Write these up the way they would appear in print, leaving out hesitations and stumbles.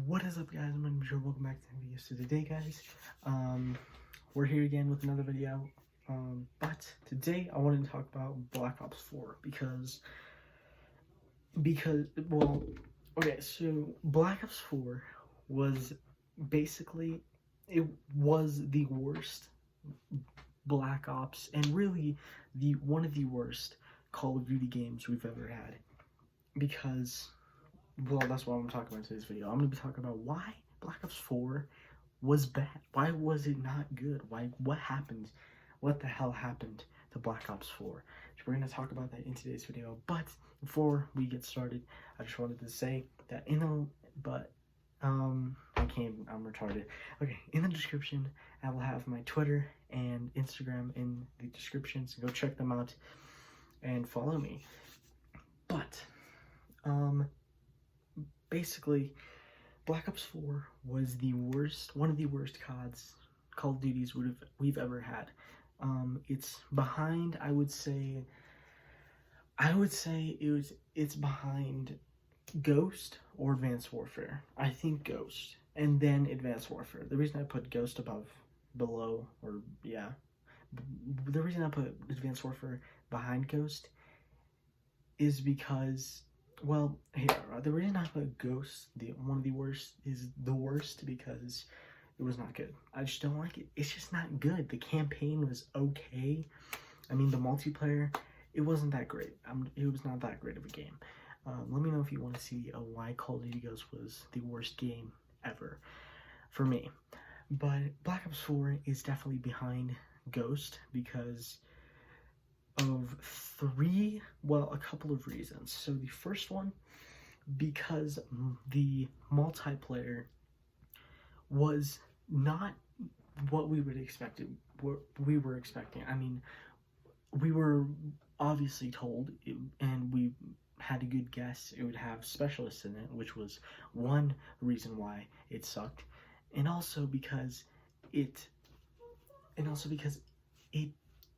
What is up, guys? My name is Joe. Welcome back to the video. So today, guys, we're here again with another video. But today I wanted to talk about Black Ops 4 because well, okay. So Black Ops 4 was basically the worst Black Ops, and really one of the worst Call of Duty games we've ever had, because, well, that's what I'm talking about in today's video. I'm going to be talking about why Black Ops 4 was bad. Why was it not good? What happened? What the hell happened to Black Ops 4? So we're going to talk about that in today's video. But before we get started, I just wanted to say that I'm retarded. Okay, in the description, I will have my Twitter and Instagram in the description, so go check them out and follow me. But, basically, Black Ops 4 was one of the worst Call of Duties we've ever had. It's behind, I would say it's behind Ghost or Advanced Warfare. I think Ghost, and then Advanced Warfare. The reason I put Ghost the reason I put Advanced Warfare behind Ghost is because, well, the reason I put Ghost, one of the worst, is the worst because it was not good. I just don't like it. It's just not good. The campaign was okay. I mean, the multiplayer, it wasn't that great. It was not that great of a game. Let me know if you want to see why Call of Duty Ghost was the worst game ever for me. But Black Ops 4 is definitely behind Ghost because of a couple of reasons. So the first one, because the multiplayer was not what we were expecting. I mean, we were obviously told, and we had a good guess, it would have specialists in it, which was one reason why it sucked, and also because it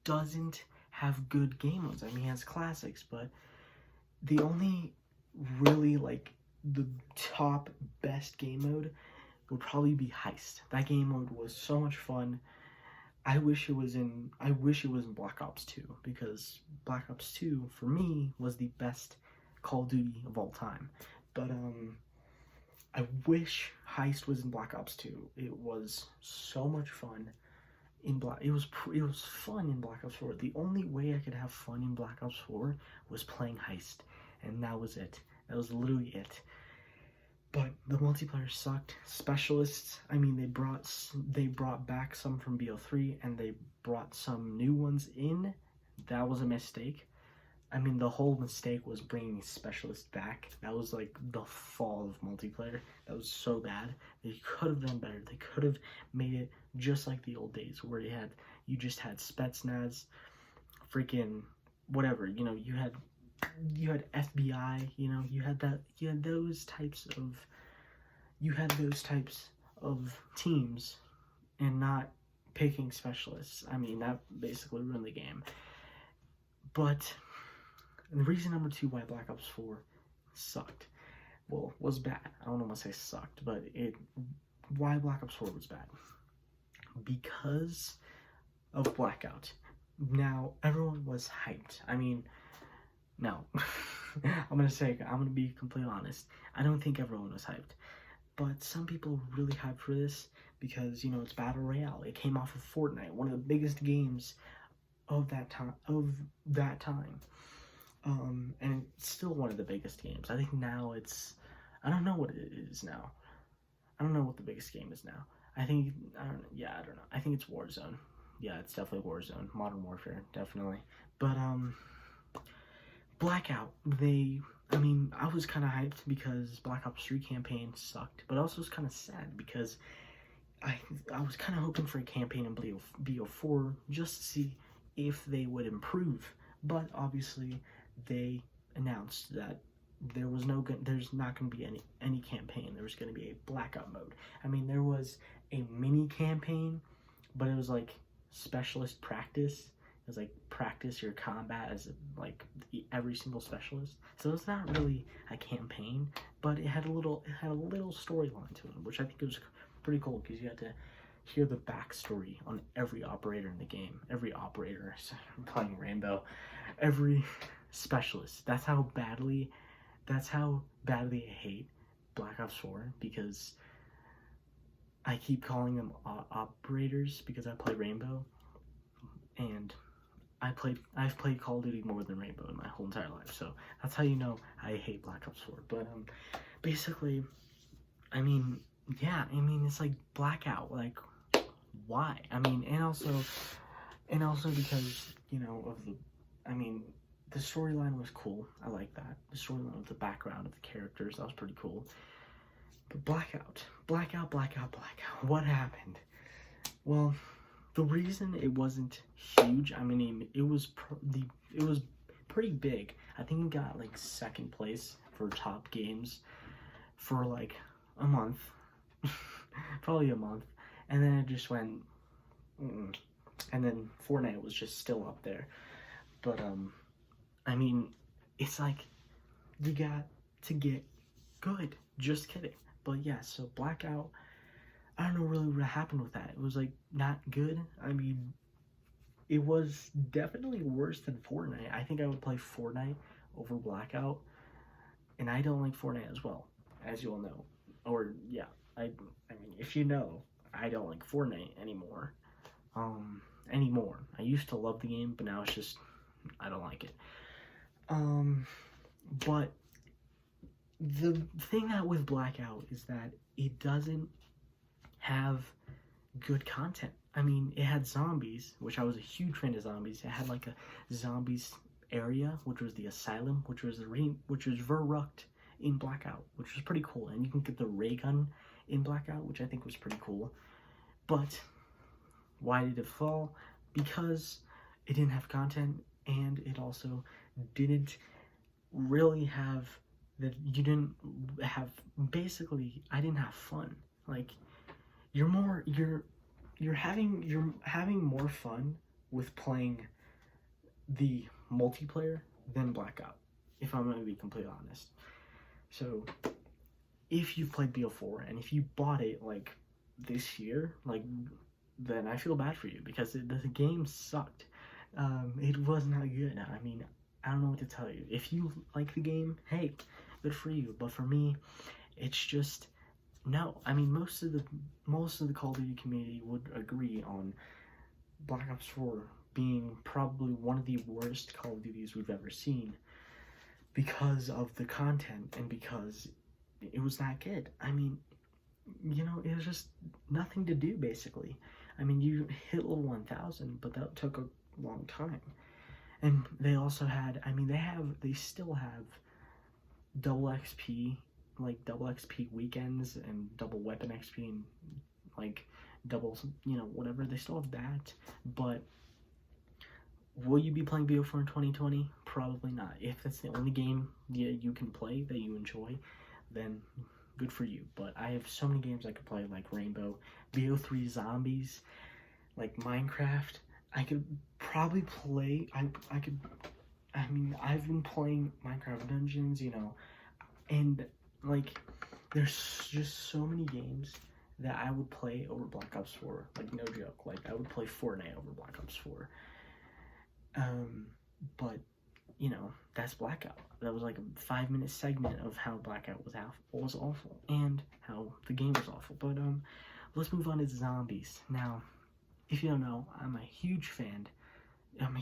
doesn't have good game modes. I mean, it has classics, but the only really, the top best game mode would probably be Heist. That game mode was so much fun. I wish it was in Black Ops 2, because Black Ops 2 for me was the best Call of Duty of all time. But I wish Heist was in Black Ops 2. It was so much fun. It was fun in Black Ops 4. The only way I could have fun in Black Ops 4 was playing Heist, and that was it. That was literally it. But the multiplayer sucked. Specialists, I mean, they brought back some from BO3, and they brought some new ones in. That was a mistake. I mean, the whole mistake was bringing specialists back. That was like the fall of multiplayer. That was so bad. They could have done better. They could have made it just like the old days, where you just had Spetsnaz, freaking whatever. You know, you had FBI. You know, you had those types of teams, and not picking specialists. I mean, that basically ruined the game. But the reason number two why Black Ops 4 sucked, well, was bad. I don't want to say sucked, but why Black Ops 4 was bad. Because of Blackout. Now, everyone was hyped. I mean, no. I'm going to be completely honest. I don't think everyone was hyped. But some people were really hyped for this because, you know, it's Battle Royale. It came off of Fortnite, one of the biggest games of that time. And it's still one of the biggest games. I think now I don't know what it is now. I don't know what the biggest game is now. I don't know. I think it's Warzone. Yeah, it's definitely Warzone. Modern Warfare, definitely. But, Blackout, I was kind of hyped because Black Ops 3 campaign sucked, but also was kind of sad because I was kind of hoping for a campaign in BO4 just to see if they would improve. But obviously, they announced that there's not going to be any campaign. There was going to be a Blackout mode. I mean, there was a mini campaign, but it was like specialist practice. is like practice your combat as like every single specialist. So it's not really a campaign, but it had a little storyline to it, which I think was pretty cool because you had to hear the backstory on every operator in the game, every operator playing Rainbow, every specialist. That's how badly I hate Black Ops 4, because I keep calling them operators because I play Rainbow, and I've played Call of Duty more than Rainbow in my whole entire life, so that's how you know I hate Black Ops 4. But basically, I mean, yeah, I mean, it's like Blackout, like, why? I mean, and also because, you know, of the, I mean, the storyline was cool. I like that. The storyline with the background of the characters, that was pretty cool. But Blackout. What happened? Well, the reason it wasn't huge, I mean, it was pretty big. I think it got like second place for top games for like a month, probably a month, and then it just went, and then Fortnite was just still up there. But I mean, it's like you got to get good. Just kidding. But yeah, so Blackout, I don't know really what happened with that. It was like not good. I mean, it was definitely worse than Fortnite. I think I would play Fortnite over Blackout, and I don't like Fortnite as well, as you all know. Or yeah, I mean, if you know, I don't like Fortnite anymore. I used to love the game, but now it's just I don't like it. But the thing that with Blackout is that it doesn't have good content. I mean, it had zombies, which I was a huge fan of zombies. It had like a zombies area, which was the asylum, which was Verrucht in Blackout, which was pretty cool. And you can get the ray gun in Blackout, which I think was pretty cool. But why did it fall? Because it didn't have content, and it also didn't really have that. You didn't have, basically, I didn't have fun. Like, you're having more fun with playing the multiplayer than Blackout, if I'm going to be completely honest. So if you've played BO4 and if you bought it like this year, like, then I feel bad for you, because the game sucked. It was not good. I mean, I don't know what to tell you. If you like the game, hey, good for you. But for me, it's just no. I mean, most of the Call of Duty community would agree on Black Ops 4 being probably one of the worst Call of Duties we've ever seen, because of the content and because it was not good. I mean, you know, it was just nothing to do, basically. I mean, you hit level 1000, but that took a long time. And they also had, I mean, they still have double XP, like double XP weekends and double weapon XP and like double, you know, whatever. They still have that, but will you be playing BO4 in 2020? Probably not. If that's the only game you can play that you enjoy, then good for you. But I have so many games I could play, like Rainbow, BO3 Zombies, like Minecraft. I could probably play, I mean, I've been playing Minecraft Dungeons, you know, and like, there's just so many games that I would play over Black Ops 4, like, no joke. Like, I would play Fortnite over Black Ops 4. But, you know, that's Blackout. That was like a 5-minute segment of how Blackout was awful, and how the game was awful. But, let's move on to zombies. Now, if you don't know, I'm a huge fan of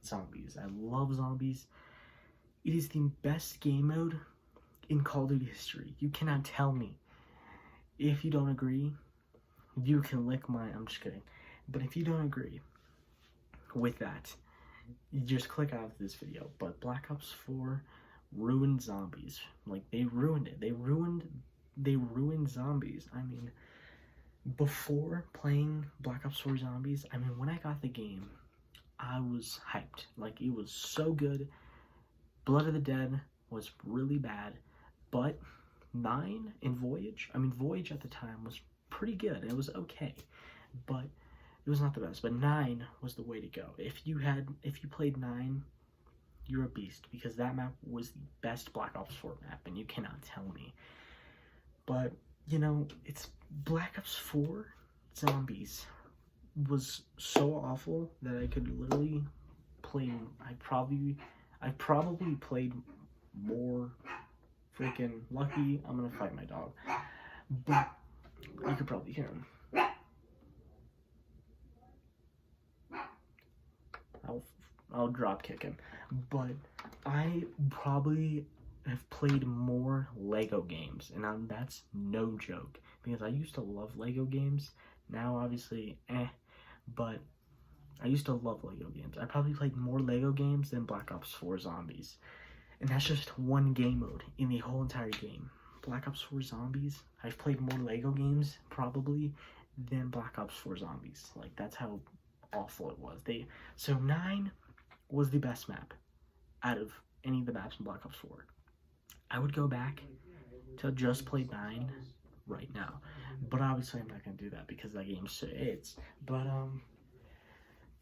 zombies. I love zombies. It is the best game mode in Call of Duty history. You cannot tell me. If you don't agree, you can lick my, I'm just kidding. But if you don't agree with that, you just click out of this video. But Black Ops 4 ruined zombies. Like, they ruined it. They ruined zombies. I mean, before playing Black Ops 4 Zombies, I mean, when I got the game, I was hyped. Like, it was so good. Blood of the Dead was really bad, but 9 and Voyage, I mean, Voyage at the time was pretty good. It was okay, but It was not the best, but 9 was the way to go. If you played 9, you're a beast, because that map was the best Black Ops 4 map, and you cannot tell me. But, you know, it's Black Ops 4 Zombies was so awful that I could literally play, I probably played more freaking lucky. I'm gonna fight my dog, but you could probably hear him. I'll drop kick him, but I probably have played more Lego games, and that's no joke, because I used to love Lego games. Now obviously but I used to love Lego games. I probably played more Lego games than Black Ops 4 Zombies, and that's just one game mode in the whole entire game. Black Ops 4 Zombies, I've played more Lego games probably than Black Ops 4 Zombies. Like, that's how awful it was. So 9 was the best map out of any of the maps in Black Ops 4. I would go back to just play 9 right now, but obviously I'm not gonna do that because that game's so it's.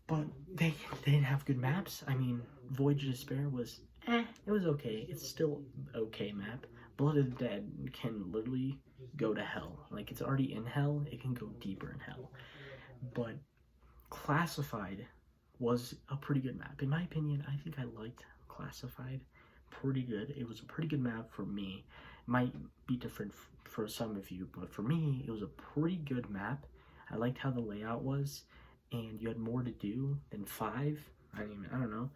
But they didn't have good maps. I mean, Voyage of Despair was it was okay. It's still okay map. Blood of the Dead can literally go to hell. Like, it's already in hell, it can go deeper in hell. But Classified was a pretty good map. In my opinion, I think I liked Classified pretty good. It was a pretty good map for me. It might be different for some of you, but for me, it was a pretty good map. I liked how the layout was, and you had more to do than 5. I don't know.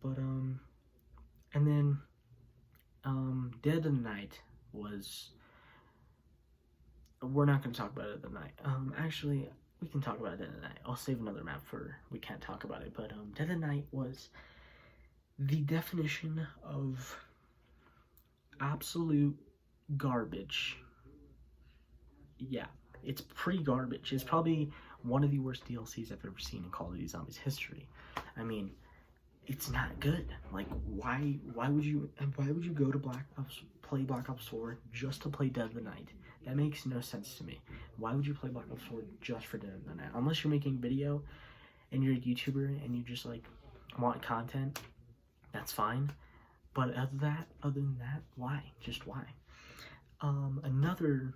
But, and then, Dead of the Night was, we're not going to talk about it at the night. Actually, we can talk about Dead of the Night. I'll save another map for, we can't talk about it, but, Dead of the Night was the definition of absolute garbage. Yeah, it's pretty garbage. It's probably one of the worst DLCs I've ever seen in Call of Duty Zombies history. I mean, it's not good. Like, why would you go to play Black Ops 4 just to play Dead of the Night? That makes no sense to me. Why would you play Black Ops 4 just for Dead of the Night? Unless you're making video and you're a YouTuber and you just like want content, that's fine. But other than that, why? Just why? Another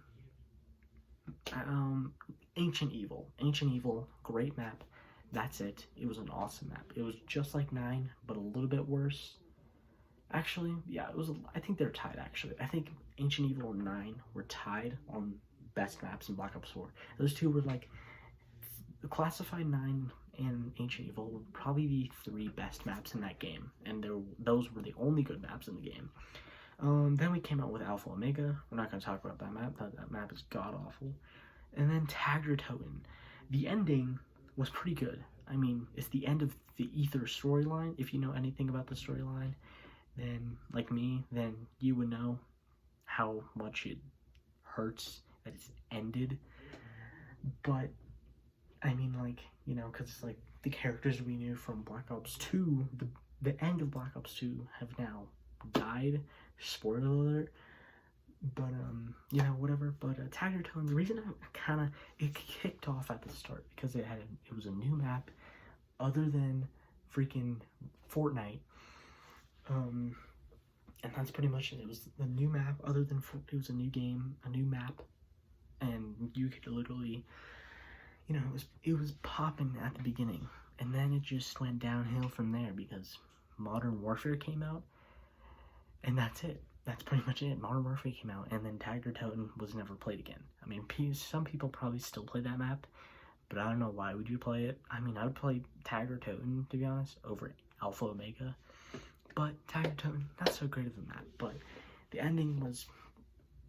Ancient Evil, great map. That's it. It was an awesome map. It was just like 9, but a little bit worse. Actually, yeah, it was. I think they're tied, actually. I think Ancient Evil and 9 were tied on best maps in Black Ops 4. Those two were like, Classified 9 and Ancient Evil were probably the 3 best maps in that game, and those were the only good maps in the game. Then we came out with Alpha Omega. We're not going to talk about that map. That map is god-awful. And then Taggart Toten. The ending was pretty good. I mean, it's the end of the Ether storyline. If you know anything about the storyline, then, like me, then you would know how much it hurts that it's ended. But, I mean, like, you know, because, like, the characters we knew from Black Ops 2, the end of Black Ops 2 have now died. Spoiler alert. But, you know, whatever. But, Taggart Toten, the reason it kicked off at the start, because it was a new map, other than freaking Fortnite. And that's pretty much it. It was a new map, it was a new game, a new map, and you could literally, you know, it was popping at the beginning, and then it just went downhill from there, because Modern Warfare came out, and that's it. That's pretty much it. Modern Warfare came out, and then Taggart Toten was never played again. I mean, some people probably still play that map, but I don't know, why would you play it? I mean, I would play Taggart Toten, to be honest, over Alpha Omega. But Taggart Toten, not so great of a map. But the ending was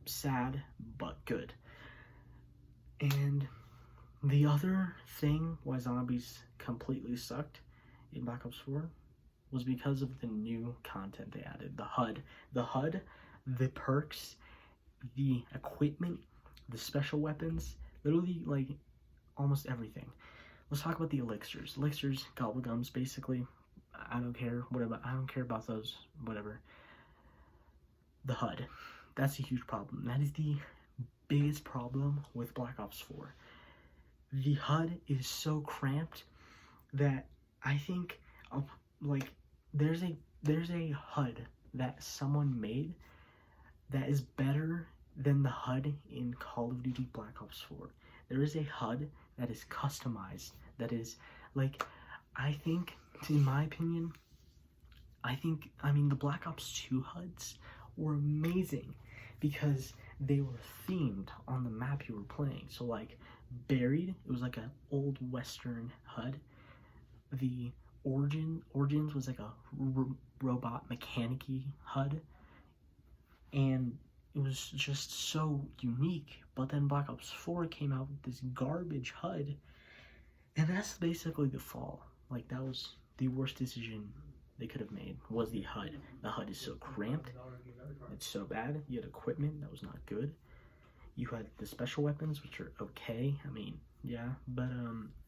sad, but good. And the other thing why zombies completely sucked in Black Ops 4 was because of the new content they added. The HUD, the perks, the equipment, the special weapons, literally, like, almost everything. Let's talk about the elixirs. Elixirs, gobblegums, basically. I don't care about those, whatever. The HUD. That's a huge problem. That is the biggest problem with Black Ops 4. the HUD is so cramped that I think, like, there's a HUD that someone made that is better than the HUD in Call of Duty Black Ops 4. There is a HUD that is customized, that is, like, I think, in my opinion, I mean, the Black Ops 2 HUDs were amazing because they were themed on the map you were playing. So, like, Buried, it was like an old Western HUD. The Origins was like a robot mechanic-y HUD. And it was just so unique. But then Black Ops 4 came out with this garbage HUD. And that's basically the fall. Like, that was the worst decision they could have made, was the HUD. The HUD is so cramped. It's so bad. You had equipment that was not good. You had the special weapons, which are okay. I mean, yeah. But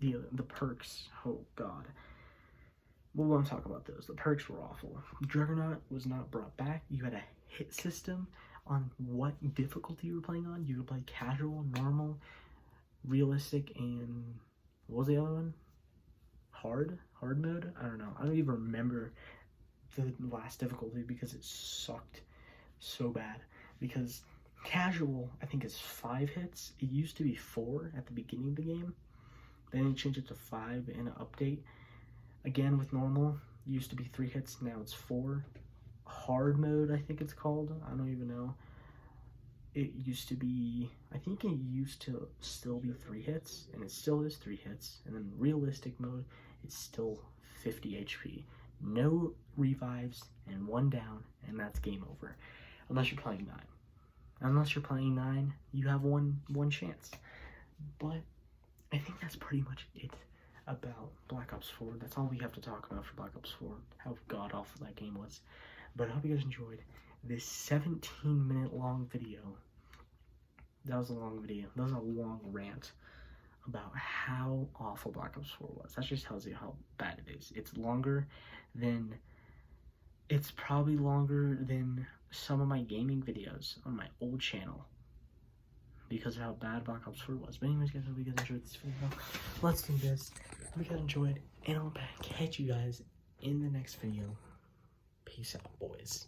the perks, oh god. We won't talk about those. The perks were awful. Juggernaut was not brought back. You had a hit system on what difficulty you were playing on. You could play casual, normal, realistic, and what was the other one? Hard mode? I don't know. I don't even remember the last difficulty because it sucked so bad. Because casual, I think, is 5 hits. It used to be 4 at the beginning of the game. Then it changed it to 5 in an update. Again, with normal, it used to be 3 hits. Now it's 4. Hard mode, I think it's called. I don't even know. It used to be, I think it used to still be 3 hits, and it still is 3 hits. And then realistic mode, it's still 50 HP. No revives, and 1 down, and that's game over. Unless you're playing 9. Unless you're playing 9, you have one chance. But I think that's pretty much it about Black Ops 4. That's all we have to talk about for Black Ops 4, how god-awful that game was. But I hope you guys enjoyed this 17-minute long video. That was a long video. That was a long rant about how awful Black Ops 4 was. That just tells you how bad it is. It's probably longer than some of my gaming videos on my old channel because of how bad Black Ops 4 was. But anyways, guys, I hope you guys enjoyed this video. Let's do this. Hope you guys enjoyed, and I'll catch you guys in the next video. Peace out, boys.